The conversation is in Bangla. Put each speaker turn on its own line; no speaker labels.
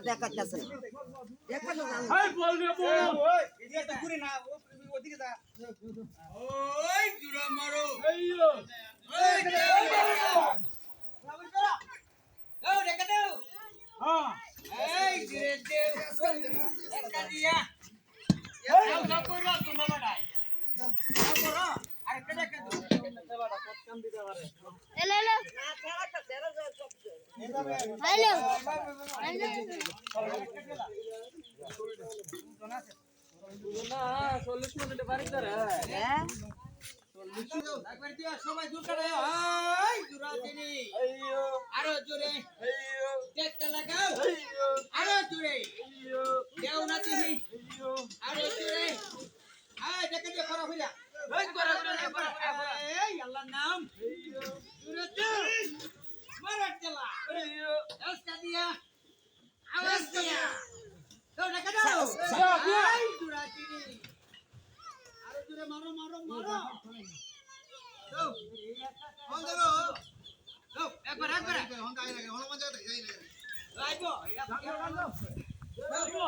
দেখাচ্ছে দেখানো
ওই জুড়া মারো রেখে দাও এই ধীরে দেও একটা দিয়া সব কইরা তোমরা বাড়াই সব করো আরেকটা রেখে দাও বাড়া কত কাম দিতে পারে
এলো এলো না খেলাটা সেরা যায় সব হ্যালো
না 40 মিনিটে বাড়ি করে
হ্যাঁ
একবার দিয়া সবাই দূর করে এই জুড়া দিনি আরো জোরে দেখতে লাগাও আরো জোরে দেও না দিহি আরো জোরে এই দেখে দিয়ে করা হইলা এই করা এই আল্লাহর নাম জোরে দাও মারার চলা এসকা দিয়া আওয়াজ দিয়া দাও দেখে দাও এই জুড়া দিনি আরো জোরে মারো মারো মারো দাও হন দাও দাও একবার একবার হন দাও আইনা হন মজা দাও আইবো